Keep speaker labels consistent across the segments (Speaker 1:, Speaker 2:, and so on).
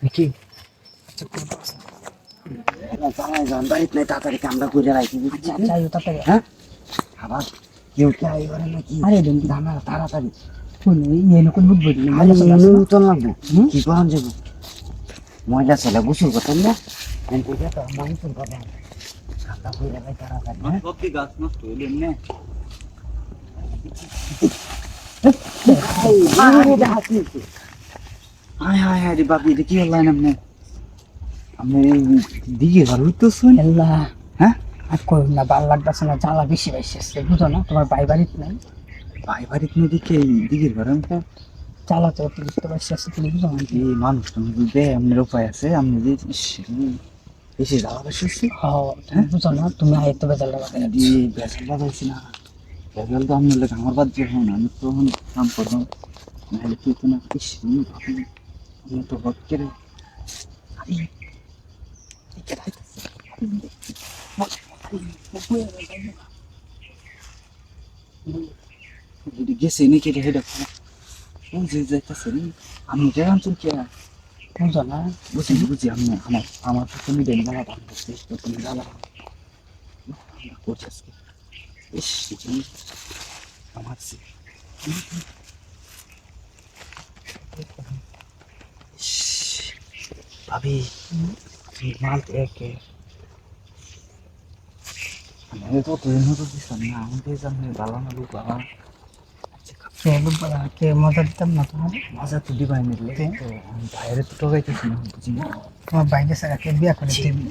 Speaker 1: নাকি
Speaker 2: আচ্ছা কোন আছে জামাই জান বাড়িতে নাই তাড়াতাড়ি কামটা করে রাখি
Speaker 1: আচ্ছা আচ্ছা আয়ো তাড়াতাড়ি
Speaker 2: হ্যাঁ আবার কেউ কে আইবারে নাকি
Speaker 1: আরে দেন
Speaker 2: জানা তাড়াতাড়ি
Speaker 1: কোন ইয়ে নকুন বুঝবো না
Speaker 2: আমি
Speaker 1: মজা চলে আসে
Speaker 2: তো লাগবো কি করান যাবো ময়লা ছেলে গোসল করতাম না আমি কইয়া তো আমি গোসল করতাম কামটা করে রাখি তাড়াতাড়ি হ্যাঁ
Speaker 3: সত্যি গাছ নষ্ট হইলেন না
Speaker 2: হায় হায় হায় রে বাপি এটা কি হল্লাই নামনে আপনি দিকে ঘর হইতেছেন
Speaker 1: আল্লাহ
Speaker 2: হ্যাঁ
Speaker 1: আর করুন না ভালো লাগতেছে না জ্বালা বেশি বেশি আসছে বুঝো না তোমার ভাই বাড়িতে নাই
Speaker 2: ভাই বাড়িতে নিয়ে দেখে দিঘির ঘর তো
Speaker 1: জ্বালা তো একটু বুঝতে পারছি আসছে তুমি বুঝো না
Speaker 2: এই মানুষ তুমি বুঝবে আপনার উপায় আছে আপনি যে বেশি জ্বালা বেশি হচ্ছে
Speaker 1: তুমি বুঝো না তুমি আয়ত্ত বেজাল লাগাতে
Speaker 2: বেজাল বাজাইছি না বেজাল তো আপনার লোক আমার বাদ যখন আমি তো এখন কাম করলাম নাহলে তুই তো না আপনি তো হট করে গেছে নাকি রে এটা বুঝে যাইতেছে আমি এটা আনছি কে
Speaker 1: বুঝো না
Speaker 2: বুঝি বুঝি আমি আমার তো তুমি দেন গলা দান করছিস তো তুমি গলা করছিস ইস আমার ভাবি তুমি মাল একে আমি তো তুই না তো দিস না আমাকে জানি ভালো না লোক বাবা
Speaker 1: চলো বলা কে মজা দিতাম না তোমার
Speaker 2: মজা তো দিবাই নিলে তো আমি বাইরে তো টোকাইতেছি না বুঝি না
Speaker 1: তোমার বাইরে সারাকে বিয়া করে দিবি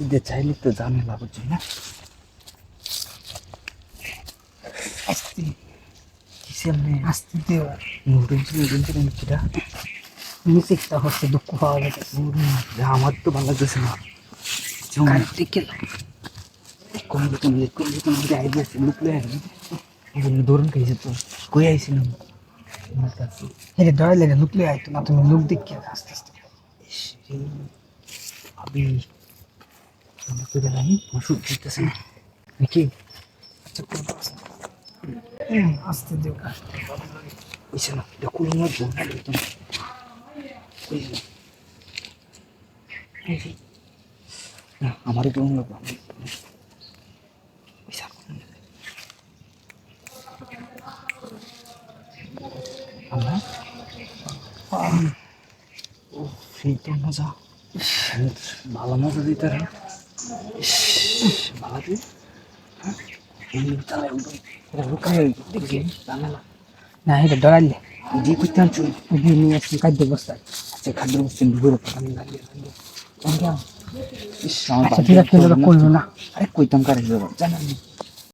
Speaker 2: ঈদে চাইলে তো ঝামেলা বুঝছি না
Speaker 1: আস্তে
Speaker 2: কিসে আমি
Speaker 1: আস্তে দিও
Speaker 2: নুডলস কিটা
Speaker 1: মিউজিকটা হচ্ছে দুঃখ পাওয়া যাচ্ছে
Speaker 2: আমার তো ভালো লাগতেছে না
Speaker 1: কারেন্টে কে
Speaker 2: কোন বেতন আই দিয়েছে লুকলে ধরুন খাইছে তো কই আইছিলাম আমার কাছে
Speaker 1: হেরে ডর লেগে লুকলে আইতো না তুমি লুক দেখে আস্তে আস্তে
Speaker 2: আমি আমরা করে রাখি ওষুধ দিতেছে না নাকি
Speaker 1: আচ্ছা কোন আছে আস্তে দিও
Speaker 2: বুঝছে না এটা কোনো মধ্যে না আমারই তো লাগবে আমরা ও সেই তো মজা ভালো মজা দিতে রে ভালো দিই হ্যাঁ দেখি জানালা
Speaker 1: না হেরে ডরাইলে
Speaker 2: দিয়ে করতে আনছো
Speaker 1: দিয়ে নিয়ে আসছি খাদ্য বস্তা
Speaker 2: আচ্ছা খাদ্য বসছেন ঘুরে আমি লাগিয়ে আচ্ছা
Speaker 1: আচ্ছা ঠিক আছে করলো না
Speaker 2: আরে কইতাম কারে যাবো জানালি